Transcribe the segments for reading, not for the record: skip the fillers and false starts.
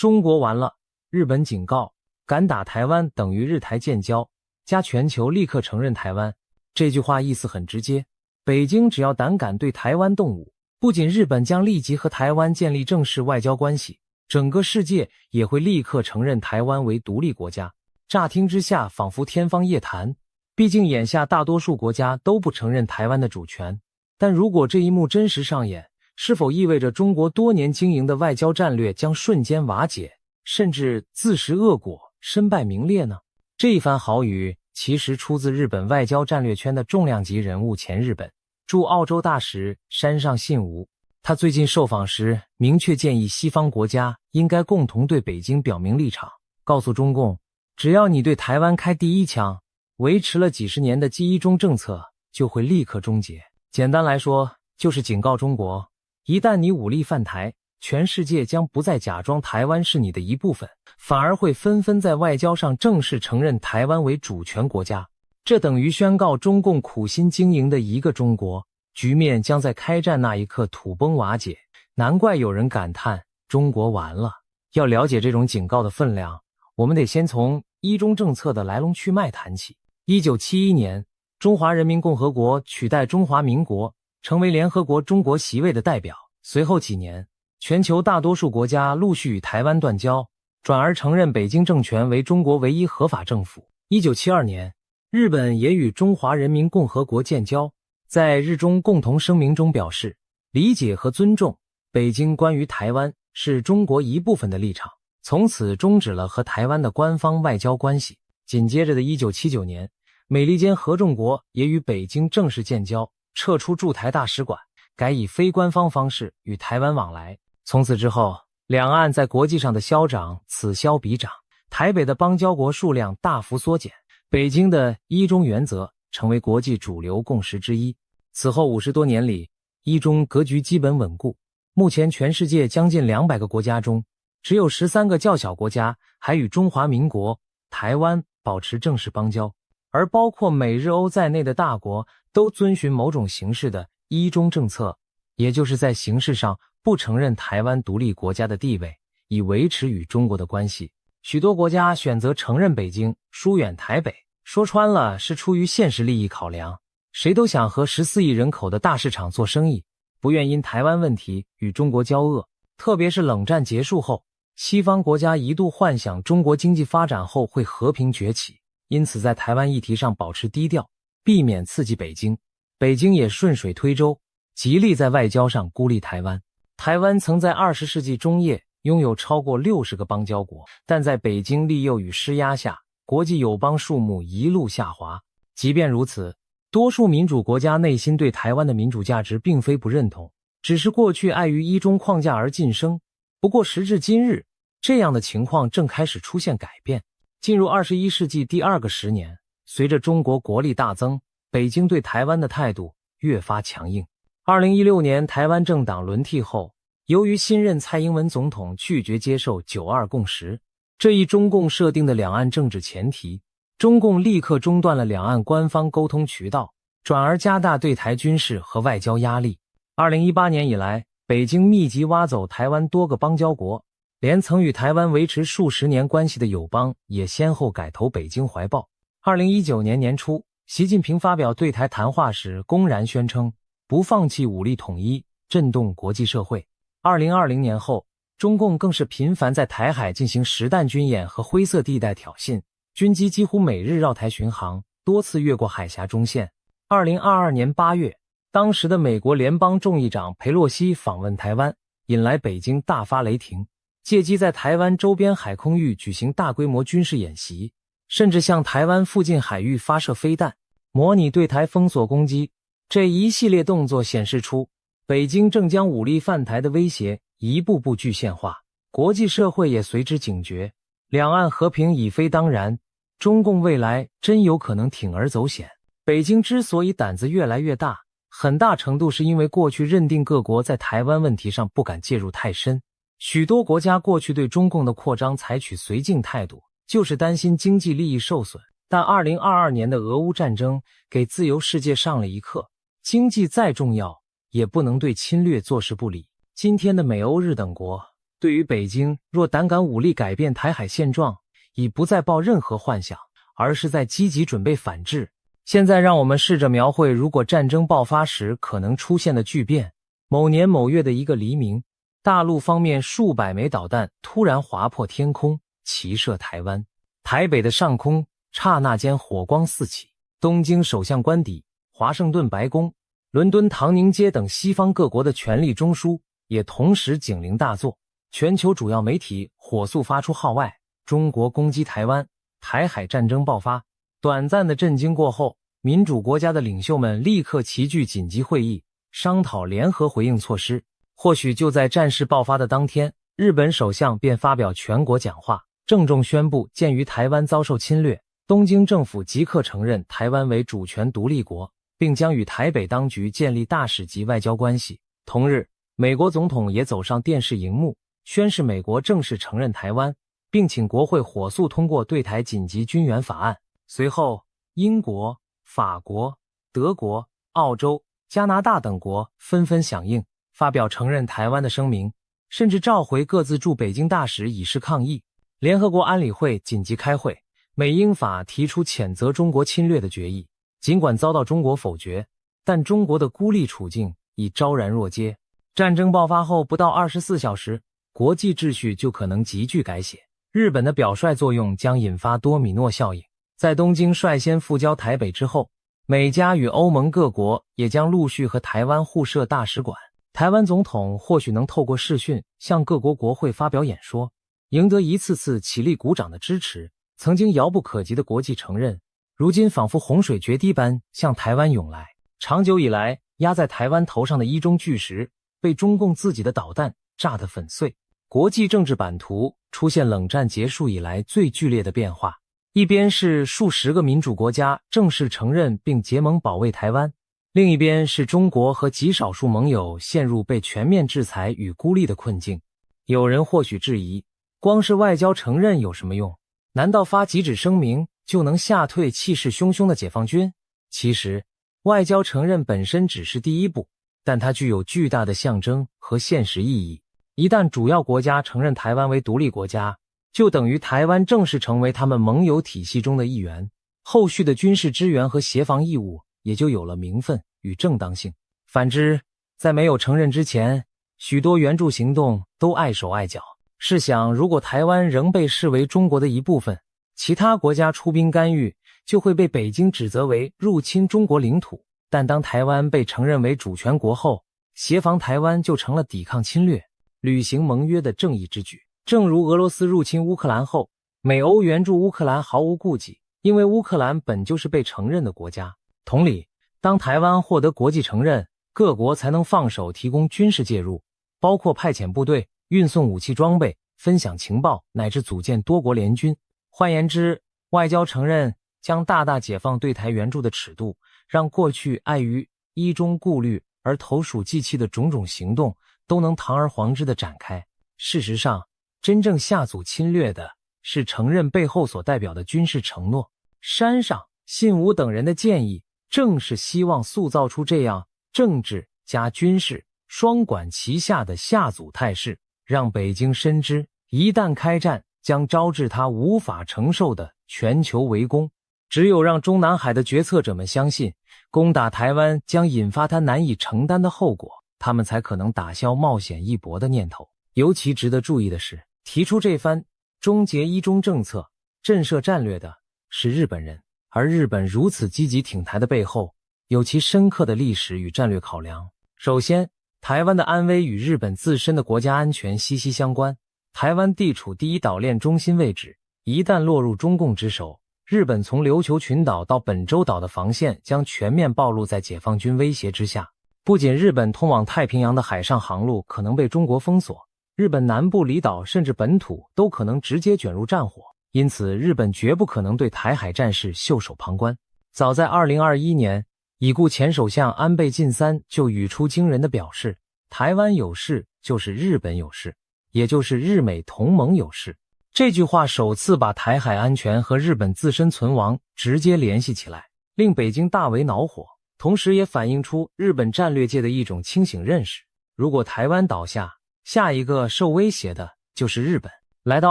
中国完了，日本警告，敢打台湾等于日台建交，加全球立刻承认台湾。这句话意思很直接，北京只要胆敢对台湾动武，不仅日本将立即和台湾建立正式外交关系，整个世界也会立刻承认台湾为独立国家。乍听之下仿佛天方夜谭，毕竟眼下大多数国家都不承认台湾的主权。但如果这一幕真实上演，是否意味着中国多年经营的外交战略将瞬间瓦解，甚至自食恶果，身败名裂呢？这一番豪语其实出自日本外交战略圈的重量级人物前日本驻澳洲大使山上信吾。他最近受访时明确建议西方国家应该共同对北京表明立场，告诉中共，只要你对台湾开第一枪，维持了几十年的基一中政策就会立刻终结。简单来说，就是警告中国，一旦你武力犯台，全世界将不再假装台湾是你的一部分，反而会纷纷在外交上正式承认台湾为主权国家。这等于宣告中共苦心经营的一个中国，局面将在开战那一刻土崩瓦解。难怪有人感叹中国完了。要了解这种警告的分量，我们得先从一中政策的来龙去脉谈起。1971年，中华人民共和国取代中华民国成为联合国中国席位的代表。随后几年，全球大多数国家陆续与台湾断交，转而承认北京政权为中国唯一合法政府。1972年，日本也与中华人民共和国建交，在日中共同声明中表示理解和尊重北京关于台湾是中国一部分的立场，从此终止了和台湾的官方外交关系。紧接着的1979年，美利坚合众国也与北京正式建交，撤出驻台大使馆，改以非官方方式与台湾往来。从此之后，两岸在国际上的消长此消彼长，台北的邦交国数量大幅缩减，北京的一中原则成为国际主流共识之一。此后50多年里，一中格局基本稳固。目前全世界将近200个国家中，只有13个较小国家还与中华民国、台湾保持正式邦交，而包括美日欧在内的大国都遵循某种形式的一中政策，也就是在形式上不承认台湾独立国家的地位，以维持与中国的关系。许多国家选择承认北京，疏远台北，说穿了是出于现实利益考量。谁都想和14亿人口的大市场做生意，不愿因台湾问题与中国交恶。特别是冷战结束后，西方国家一度幻想中国经济发展后会和平崛起，因此在台湾议题上保持低调，避免刺激北京。北京也顺水推舟，极力在外交上孤立台湾。台湾曾在20世纪中叶拥有超过60个邦交国，但在北京利诱与施压下，国际友邦数目一路下滑。即便如此，多数民主国家内心对台湾的民主价值并非不认同，只是过去碍于一中框架而晋升。不过时至今日，这样的情况正开始出现改变。进入21世纪第2个10年，随着中国国力大增，北京对台湾的态度越发强硬。2016年台湾政党轮替后，由于新任蔡英文总统拒绝接受9·2共识这一中共设定的两岸政治前提，中共立刻中断了两岸官方沟通渠道，转而加大对台军事和外交压力。2018年以来，北京密集挖走台湾多个邦交国，连曾与台湾维持数十年关系的友邦也先后改投北京怀抱。2019年年初，习近平发表对台谈话时公然宣称不放弃武力统一，震动国际社会。2020年后，中共更是频繁在台海进行实弹军演和灰色地带挑衅，军机几乎每日绕台巡航，多次越过海峡中线。2022年8月，当时的美国联邦众议长裴洛西访问台湾，引来北京大发雷霆，借机在台湾周边海空域举行大规模军事演习，甚至向台湾附近海域发射飞弹，模拟对台封锁攻击。这一系列动作显示出北京正将武力犯台的威胁一步步具现化，国际社会也随之警觉，两岸和平已非当然，中共未来真有可能铤而走险。北京之所以胆子越来越大，很大程度是因为过去认定各国在台湾问题上不敢介入太深，许多国家过去对中共的扩张采取绥靖态度，就是担心经济利益受损。但2022年的俄乌战争给自由世界上了一课，经济再重要，也不能对侵略坐视不理。今天的美欧日等国对于北京，若胆敢武力改变台海现状，已不再抱任何幻想，而是在积极准备反制。现在让我们试着描绘如果战争爆发时可能出现的巨变。某年某月的一个黎明，大陆方面数百枚导弹突然划破天空，齐射台湾。台北的上空刹那间火光四起，东京首相官邸、华盛顿白宫、伦敦唐宁街等西方各国的权力中枢也同时警铃大作，全球主要媒体火速发出号外：中国攻击台湾，台海战争爆发。短暂的震惊过后，民主国家的领袖们立刻齐聚紧急会议，商讨联合回应措施。或许就在战事爆发的当天，日本首相便发表全国讲话，郑重宣布，鉴于台湾遭受侵略，东京政府即刻承认台湾为主权独立国，并将与台北当局建立大使级外交关系。同日，美国总统也走上电视荧幕，宣示美国正式承认台湾，并请国会火速通过对台紧急军援法案。随后，英国、法国、德国、澳洲、加拿大等国纷纷响应，发表承认台湾的声明，甚至召回各自驻北京大使以示抗议。联合国安理会紧急开会，美英法提出谴责中国侵略的决议。尽管遭到中国否决，但中国的孤立处境已昭然若揭。战争爆发后不到24小时，国际秩序就可能急剧改写。日本的表率作用将引发多米诺效应。在东京率先复交台北之后，美加与欧盟各国也将陆续和台湾互设大使馆。台湾总统或许能透过视讯向各国国会发表演说，赢得一次次起立鼓掌的支持。曾经遥不可及的国际承认，如今仿佛洪水决堤般向台湾涌来。长久以来压在台湾头上的一中巨石，被中共自己的导弹炸得粉碎。国际政治版图出现冷战结束以来最剧烈的变化。一边是数十个民主国家正式承认并结盟保卫台湾，另一边是中国和极少数盟友陷入被全面制裁与孤立的困境。有人或许质疑，光是外交承认有什么用？难道发几纸声明就能吓退气势汹汹的解放军？其实，外交承认本身只是第一步，但它具有巨大的象征和现实意义。一旦主要国家承认台湾为独立国家，就等于台湾正式成为他们盟友体系中的一员，后续的军事支援和协防义务也就有了名分与正当性。反之，在没有承认之前，许多援助行动都碍手碍脚。试想，如果台湾仍被视为中国的一部分，其他国家出兵干预就会被北京指责为入侵中国领土。但当台湾被承认为主权国后，协防台湾就成了抵抗侵略、履行盟约的正义之举。正如俄罗斯入侵乌克兰后，美欧援助乌克兰毫无顾忌，因为乌克兰本就是被承认的国家。同理，当台湾获得国际承认，各国才能放手提供军事介入，包括派遣部队、运送武器装备、分享情报，乃至组建多国联军。换言之，外交承认将大大解放对台援助的尺度，让过去碍于一中顾虑而投鼠忌器的种种行动都能堂而皇之地展开。事实上，真正下阻侵略的是承认背后所代表的军事承诺。山上、信武等人的建议，正是希望塑造出这样政治加军事双管齐下的下阻态势，让北京深知，一旦开战，将招致他无法承受的全球围攻。只有让中南海的决策者们相信，攻打台湾将引发他难以承担的后果，他们才可能打消冒险一搏的念头。尤其值得注意的是，提出这番终结一中政策、震慑战略的是日本人，而日本如此积极挺台的背后，有其深刻的历史与战略考量。首先，台湾的安危与日本自身的国家安全息息相关。台湾地处第一岛链中心位置，一旦落入中共之手，日本从琉球群岛到本州岛的防线将全面暴露在解放军威胁之下。不仅日本通往太平洋的海上航路可能被中国封锁，日本南部离岛甚至本土都可能直接卷入战火，因此日本绝不可能对台海战事袖手旁观。早在2021年，已故前首相安倍晋三就语出惊人的表示，台湾有事就是日本有事，也就是日美同盟有事。这句话首次把台海安全和日本自身存亡直接联系起来，令北京大为恼火，同时也反映出日本战略界的一种清醒认识。如果台湾倒下，下一个受威胁的就是日本。来到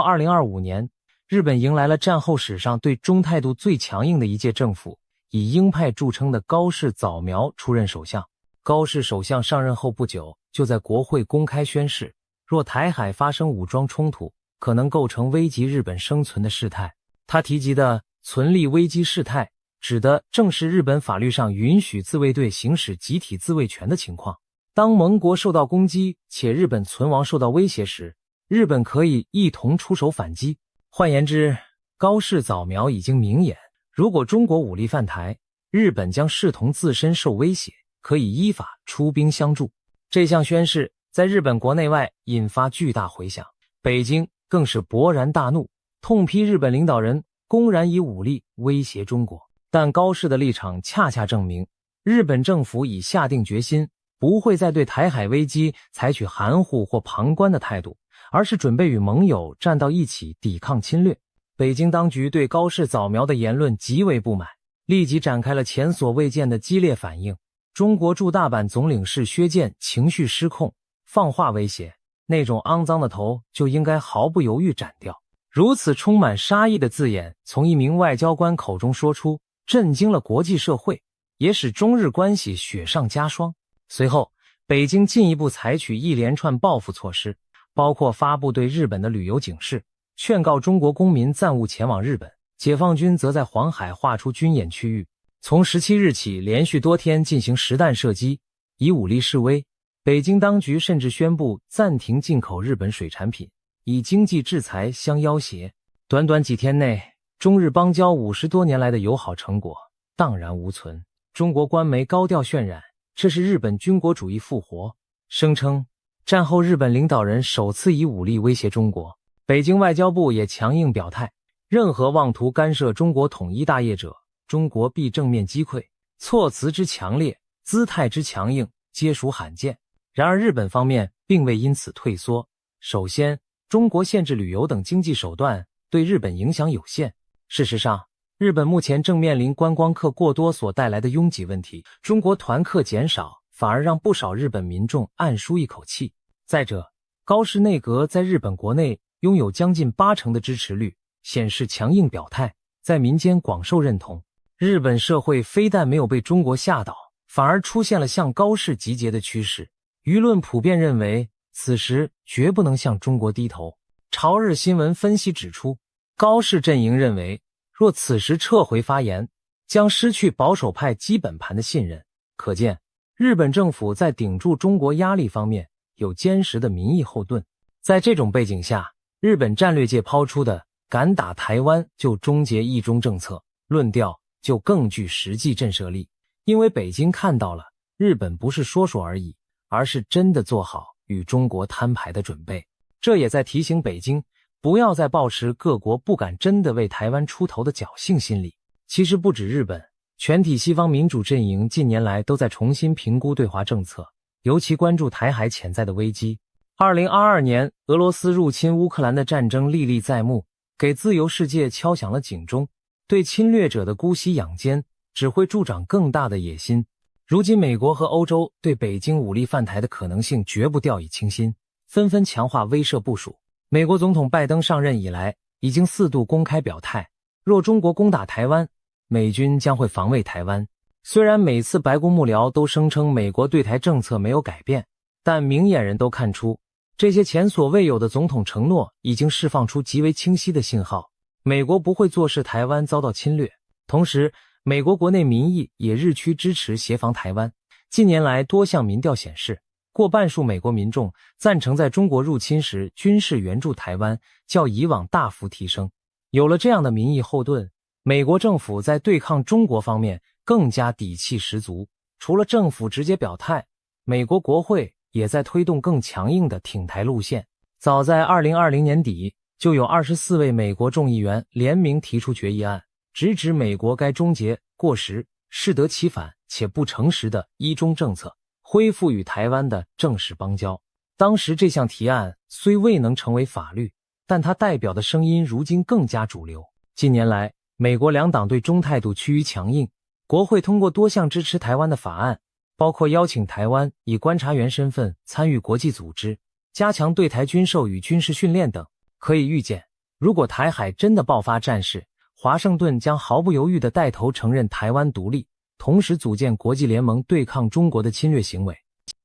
2025年，日本迎来了战后史上对中态度最强硬的一届政府，以鹰派著称的高市早苗出任首相。高市首相上任后不久，就在国会公开宣誓，若台海发生武装冲突，可能构成危及日本生存的事态。他提及的存立危机事态，指的正是日本法律上允许自卫队行使集体自卫权的情况。当盟国受到攻击，且日本存亡受到威胁时，日本可以一同出手反击。换言之，高市早苗已经明言，如果中国武力犯台，日本将视同自身受威胁，可以依法出兵相助。这项宣誓在日本国内外引发巨大回响，北京更是勃然大怒，痛批日本领导人公然以武力威胁中国。但高市的立场恰恰证明，日本政府已下定决心，不会再对台海危机采取含糊或旁观的态度，而是准备与盟友站到一起抵抗侵略。北京当局对高市早苗的言论极为不满，立即展开了前所未见的激烈反应。中国驻大阪总领事薛健情绪失控，放话威胁，那种肮脏的头就应该毫不犹豫斩掉。如此充满杀意的字眼从一名外交官口中说出，震惊了国际社会，也使中日关系雪上加霜。随后，北京进一步采取一连串报复措施，包括发布对日本的旅游警示，劝告中国公民暂勿前往日本。解放军则在黄海划出军演区域，从17日起连续多天进行实弹射击，以武力示威。北京当局甚至宣布暂停进口日本水产品，以经济制裁相要挟。短短几天内，中日邦交50多年来的友好成果荡然无存。中国官媒高调渲染，这是日本军国主义复活，声称战后日本领导人首次以武力威胁中国。北京外交部也强硬表态，任何妄图干涉中国统一大业者，中国必正面击溃。措辞之强烈，姿态之强硬，皆属罕见。然而日本方面并未因此退缩。首先，中国限制旅游等经济手段对日本影响有限。事实上，日本目前正面临观光客过多所带来的拥挤问题，中国团客减少，反而让不少日本民众暗舒一口气。再者，高市内阁在日本国内拥有将近80%的支持率，显示强硬表态，在民间广受认同。日本社会非但没有被中国吓倒，反而出现了向高市集结的趋势。舆论普遍认为，此时绝不能向中国低头。朝日新闻分析指出，高市阵营认为，若此时撤回发言，将失去保守派基本盘的信任。可见，日本政府在顶住中国压力方面有坚实的民意后盾。在这种背景下，日本战略界抛出的敢打台湾就终结一中政策论调就更具实际震慑力。因为北京看到了，日本不是说说而已，而是真的做好与中国摊牌的准备。这也在提醒北京，不要再抱持各国不敢真的为台湾出头的侥幸心理。其实不止日本，全体西方民主阵营近年来都在重新评估对华政策，尤其关注台海潜在的危机。2022年，俄罗斯入侵乌克兰的战争历历在目，给自由世界敲响了警钟。对侵略者的姑息养奸，只会助长更大的野心。如今美国和欧洲对北京武力犯台的可能性绝不掉以轻心，纷纷强化威慑部署。美国总统拜登上任以来，已经4度公开表态，若中国攻打台湾，美军将会防卫台湾。虽然每次白宫幕僚都声称美国对台政策没有改变，但明眼人都看出，这些前所未有的总统承诺已经释放出极为清晰的信号，美国不会坐视台湾遭到侵略。同时，美国国内民意也日趋支持协防台湾。近年来多项民调显示，过半数美国民众赞成在中国入侵时军事援助台湾，较以往大幅提升。有了这样的民意后盾，美国政府在对抗中国方面更加底气十足。除了政府直接表态，美国国会也在推动更强硬的挺台路线。早在2020年底，就有24位美国众议员联名提出决议案，直指美国该终结过时、适得其反且不诚实的一中政策，恢复与台湾的正式邦交。当时这项提案虽未能成为法律，但它代表的声音如今更加主流。近年来，美国两党对中态度趋于强硬，国会通过多项支持台湾的法案，包括邀请台湾以观察员身份参与国际组织，加强对台军售与军事训练等。可以预见，如果台海真的爆发战事，华盛顿将毫不犹豫地带头承认台湾独立，同时组建国际联盟对抗中国的侵略行为。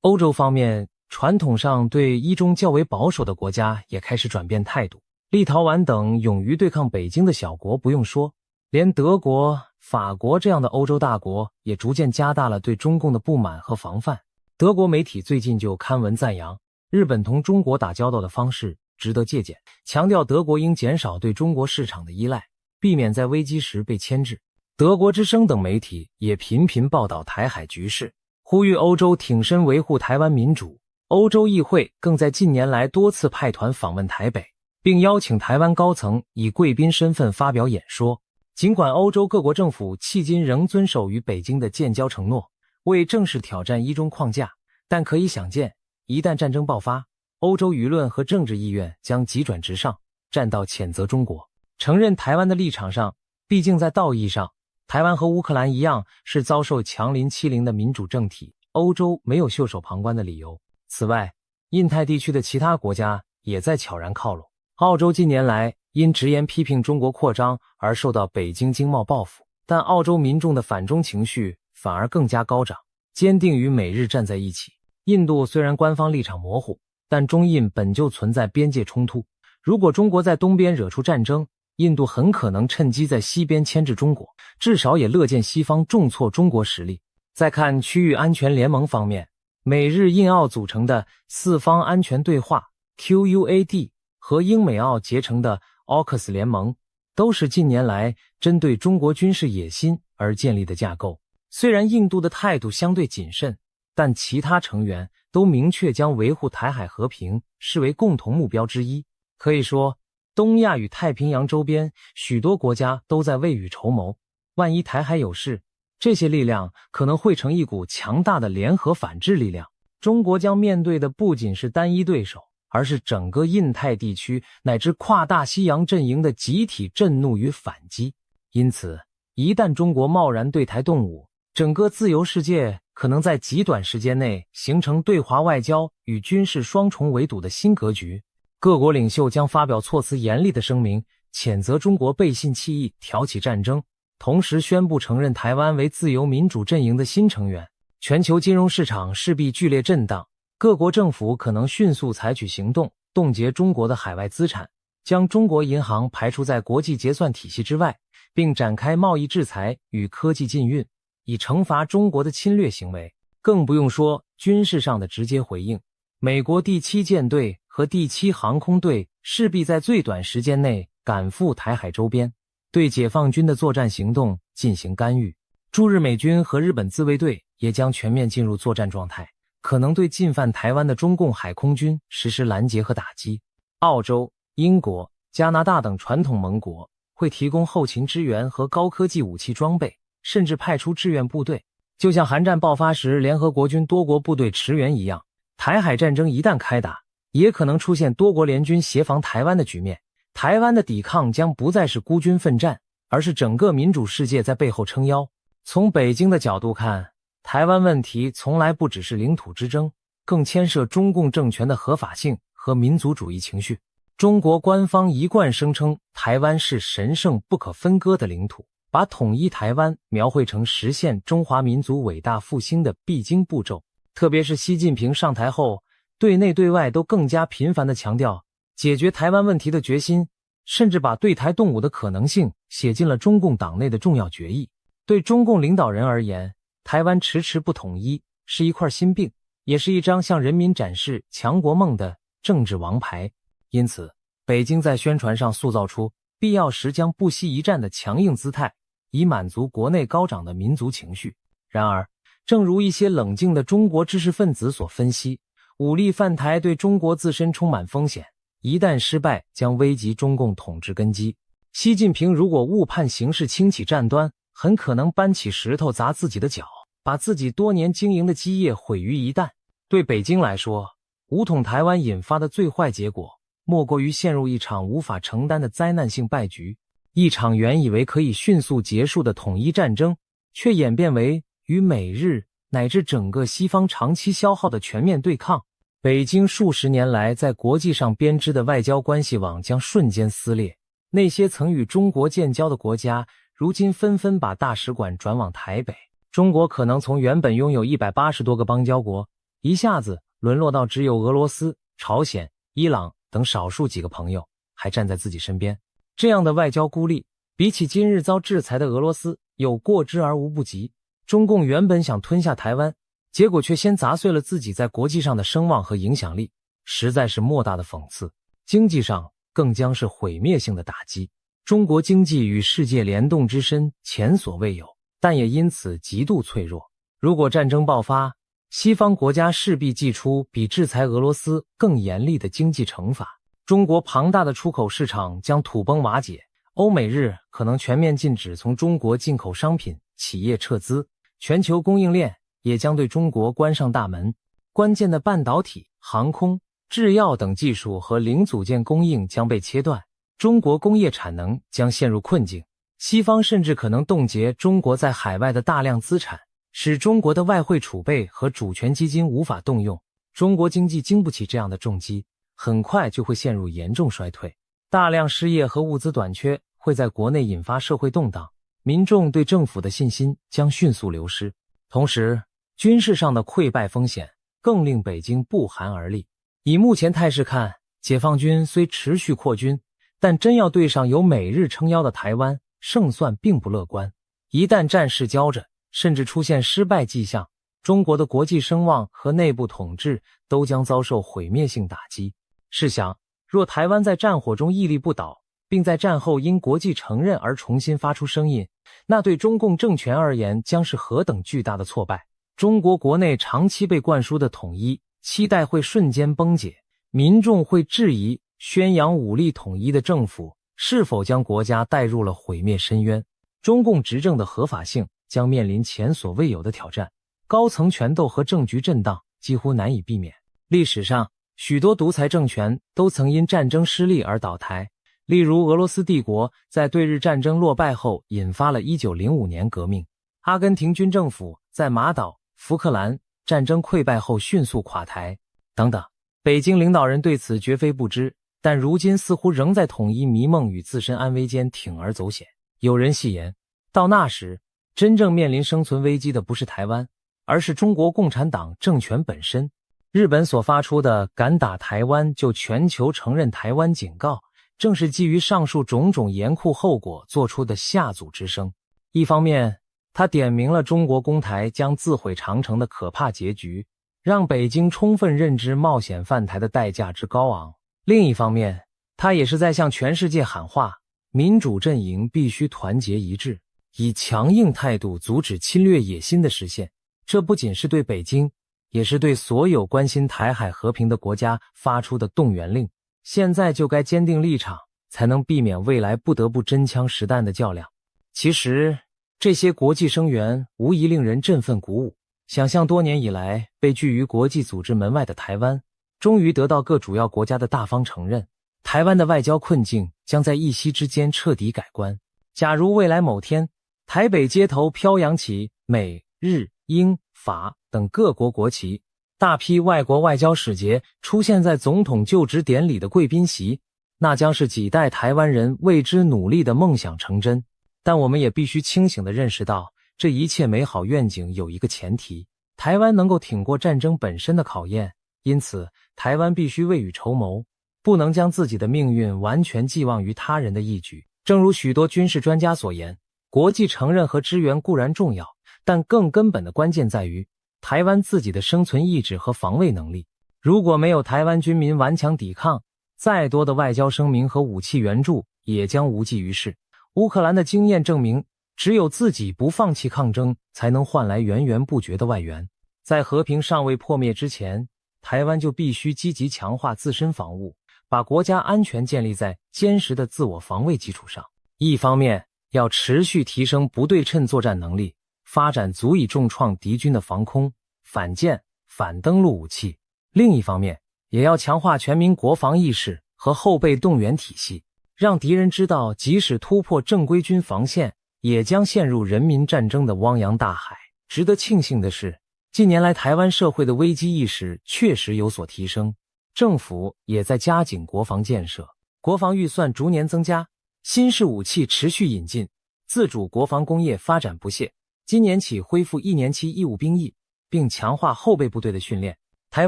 欧洲方面，传统上对伊中较为保守的国家也开始转变态度。立陶宛等勇于对抗北京的小国不用说，连德国、法国这样的欧洲大国也逐渐加大了对中共的不满和防范。德国媒体最近就刊文赞扬日本同中国打交道的方式值得借鉴，强调德国应减少对中国市场的依赖，避免在危机时被牵制。德国之声等媒体也频频报道台海局势，呼吁欧洲挺身维护台湾民主。欧洲议会更在近年来多次派团访问台北，并邀请台湾高层以贵宾身份发表演说。尽管欧洲各国政府迄今仍遵守与北京的建交承诺，未正式挑战一中框架，但可以想见，一旦战争爆发，欧洲舆论和政治意愿将急转直上，站到谴责中国、承认台湾的立场上。毕竟在道义上，台湾和乌克兰一样是遭受强邻欺凌的民主政体，欧洲没有袖手旁观的理由。此外，印太地区的其他国家也在悄然靠拢。澳洲近年来因直言批评中国扩张而受到北京经贸报复，但澳洲民众的反中情绪反而更加高涨，坚定与美日站在一起。印度虽然官方立场模糊，但中印本就存在边界冲突，如果中国在东边惹出战争，印度很可能趁机在西边牵制中国，至少也乐见西方重挫中国实力。再看区域安全联盟方面，美日印澳组成的四方安全对话 QUAD 和英美澳结成的 AUKUS 联盟，都是近年来针对中国军事野心而建立的架构。虽然印度的态度相对谨慎，但其他成员都明确将维护台海和平视为共同目标之一。可以说，东亚与太平洋周边许多国家都在未雨绸缪，万一台海有事，这些力量可能汇成一股强大的联合反制力量。中国将面对的不仅是单一对手，而是整个印太地区乃至跨大西洋阵营的集体震怒与反击。因此，一旦中国贸然对台动武，整个自由世界可能在极短时间内形成对华外交与军事双重围堵的新格局。各国领袖将发表措辞严厉的声明，谴责中国背信弃义、挑起战争，同时宣布承认台湾为自由民主阵营的新成员。全球金融市场势必剧烈震荡，各国政府可能迅速采取行动，冻结中国的海外资产，将中国银行排除在国际结算体系之外，并展开贸易制裁与科技禁运，以惩罚中国的侵略行为。更不用说军事上的直接回应，美国第7舰队和第7航空队势必在最短时间内赶赴台海周边，对解放军的作战行动进行干预。驻日美军和日本自卫队也将全面进入作战状态，可能对进犯台湾的中共海空军实施拦截和打击。澳洲、英国、加拿大等传统盟国会提供后勤支援和高科技武器装备，甚至派出志愿部队，就像韩战爆发时联合国军多国部队驰援一样。台海战争一旦开打，也可能出现多国联军协防台湾的局面。台湾的抵抗将不再是孤军奋战，而是整个民主世界在背后撑腰。从北京的角度看，台湾问题从来不只是领土之争，更牵涉中共政权的合法性和民族主义情绪。中国官方一贯声称台湾是神圣不可分割的领土，把统一台湾描绘成实现中华民族伟大复兴的必经步骤。特别是习近平上台后，对内对外都更加频繁地强调解决台湾问题的决心，甚至把对台动武的可能性写进了中共党内的重要决议。对中共领导人而言，台湾迟迟不统一是一块心病，也是一张向人民展示强国梦的政治王牌。因此，北京在宣传上塑造出必要时将不惜一战的强硬姿态，以满足国内高涨的民族情绪。然而，正如一些冷静的中国知识分子所分析，武力犯台对中国自身充满风险，一旦失败将危及中共统治根基。习近平如果误判形势轻启战端，很可能搬起石头砸自己的脚，把自己多年经营的基业毁于一旦。对北京来说，武统台湾引发的最坏结果，莫过于陷入一场无法承担的灾难性败局。一场原以为可以迅速结束的统一战争，却演变为与美日乃至整个西方长期消耗的全面对抗。北京数十年来在国际上编织的外交关系网将瞬间撕裂。那些曾与中国建交的国家，如今纷纷把大使馆转往台北。中国可能从原本拥有180多个邦交国，一下子沦落到只有俄罗斯、朝鲜、伊朗等少数几个朋友还站在自己身边。这样的外交孤立，比起今日遭制裁的俄罗斯，有过之而无不及。中共原本想吞下台湾，结果却先砸碎了自己在国际上的声望和影响力，实在是莫大的讽刺。经济上更将是毁灭性的打击。中国经济与世界联动之深前所未有，但也因此极度脆弱。如果战争爆发，西方国家势必祭出比制裁俄罗斯更严厉的经济惩罚，中国庞大的出口市场将土崩瓦解，欧美日可能全面禁止从中国进口商品，企业撤资，全球供应链也将对中国关上大门。关键的半导体、航空、制药等技术和零组件供应将被切断，中国工业产能将陷入困境。西方甚至可能冻结中国在海外的大量资产，使中国的外汇储备和主权基金无法动用。中国经济经不起这样的重击，很快就会陷入严重衰退。大量失业和物资短缺会在国内引发社会动荡，民众对政府的信心将迅速流失。同时，军事上的溃败风险更令北京不寒而栗。以目前态势看，解放军虽持续扩军，但真要对上有美日撑腰的台湾，胜算并不乐观。一旦战事胶着，甚至出现失败迹象，中国的国际声望和内部统治都将遭受毁灭性打击。试想，若台湾在战火中屹立不倒，并在战后因国际承认而重新发出声音，那对中共政权而言将是何等巨大的挫败。中国国内长期被灌输的统一期待会瞬间崩解，民众会质疑宣扬武力统一的政府是否将国家带入了毁灭深渊。中共执政的合法性将面临前所未有的挑战，高层权斗和政局震荡几乎难以避免。历史上，许多独裁政权都曾因战争失利而倒台，例如俄罗斯帝国在对日战争落败后引发了1905年革命，阿根廷军政府在马岛、福克兰战争溃败后迅速垮台，等等。北京领导人对此绝非不知，但如今似乎仍在统一迷梦与自身安危间铤而走险。有人戏言，到那时，真正面临生存危机的不是台湾，而是中国共产党政权本身。日本所发出的敢打台湾就全球承认台湾警告，正是基于上述种种严酷后果做出的下阻之声。一方面，他点明了中国攻台将自毁长城的可怕结局，让北京充分认知冒险犯台的代价之高昂。另一方面，他也是在向全世界喊话，民主阵营必须团结一致，以强硬态度阻止侵略野心的实现。这不仅是对北京，也是对所有关心台海和平的国家发出的动员令。现在就该坚定立场，才能避免未来不得不真枪实弹的较量。其实，这些国际声援无疑令人振奋鼓舞。想象多年以来被拒于国际组织门外的台湾，终于得到各主要国家的大方承认，台湾的外交困境将在一夕之间彻底改观。假如未来某天，台北街头飘扬起美、日、英、法等各国国旗，大批外国外交使节出现在总统就职典礼的贵宾席，那将是几代台湾人为之努力的梦想成真。但我们也必须清醒地认识到，这一切美好愿景有一个前提，台湾能够挺过战争本身的考验，因此台湾必须未雨绸缪，不能将自己的命运完全寄望于他人的义举。正如许多军事专家所言，国际承认和支援固然重要，但更根本的关键在于台湾自己的生存意志和防卫能力。如果没有台湾军民顽强抵抗，再多的外交声明和武器援助也将无济于事。乌克兰的经验证明，只有自己不放弃抗争，才能换来源源不绝的外援。在和平尚未破灭之前，台湾就必须积极强化自身防务，把国家安全建立在坚实的自我防卫基础上。一方面，要持续提升不对称作战能力，发展足以重创敌军的防空、反舰、反登陆武器；另一方面，也要强化全民国防意识和后备动员体系，让敌人知道即使突破正规军防线，也将陷入人民战争的汪洋大海。值得庆幸的是，近年来，台湾社会的危机意识确实有所提升，政府也在加紧国防建设，国防预算逐年增加，新式武器持续引进，自主国防工业发展不懈。今年起恢复1年期义务兵役，并强化后备部队的训练。台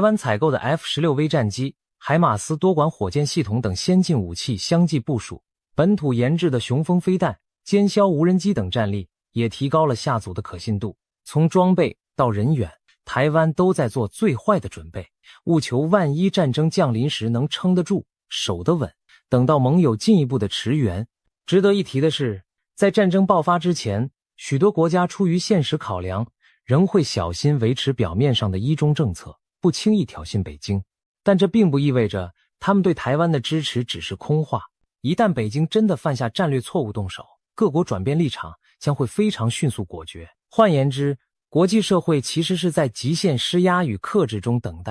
湾采购的 F-16V 战机、海马斯多管火箭系统等先进武器相继部署，本土研制的雄风飞弹、歼枭无人机等战力也提高了下组的可信度。从装备到人员，台湾都在做最坏的准备，务求万一战争降临时能撑得住、守得稳，等到盟友进一步的驰援。值得一提的是，在战争爆发之前，许多国家出于现实考量，仍会小心维持表面上的一中政策，不轻易挑衅北京。但这并不意味着他们对台湾的支持只是空话。一旦北京真的犯下战略错误动手，各国转变立场将会非常迅速果决。换言之，国际社会其实是在极限施压与克制中等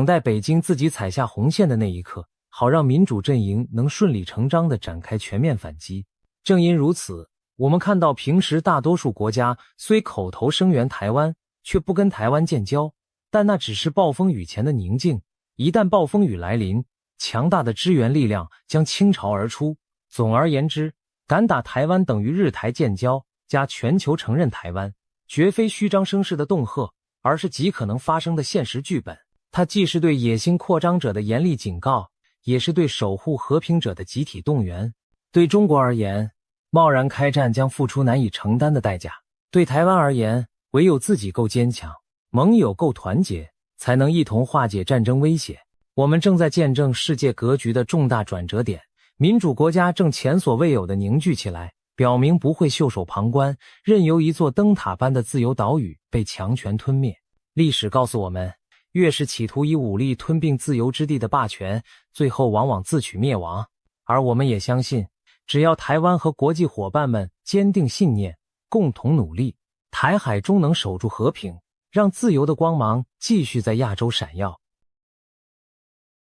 待北京自己踩下红线的那一刻，好让民主阵营能顺理成章地展开全面反击。正因如此，我们看到平时大多数国家虽口头声援台湾，却不跟台湾建交，但那只是暴风雨前的宁静。一旦暴风雨来临，强大的支援力量将倾巢而出。总而言之，敢打台湾等于日台建交加全球承认台湾，绝非虚张声势的恫吓，而是极可能发生的现实剧本。它既是对野心扩张者的严厉警告，也是对守护和平者的集体动员。对中国而言，贸然开战将付出难以承担的代价；对台湾而言，唯有自己够坚强，盟友够团结，才能一同化解战争威胁。我们正在见证世界格局的重大转折点，民主国家正前所未有的凝聚起来，表明不会袖手旁观，任由一座灯塔般的自由岛屿被强权吞灭。历史告诉我们，越是企图以武力吞并自由之地的霸权，最后往往自取灭亡。而我们也相信，只要台湾和国际伙伴们坚定信念，共同努力，台海终能守住和平，让自由的光芒继续在亚洲闪耀。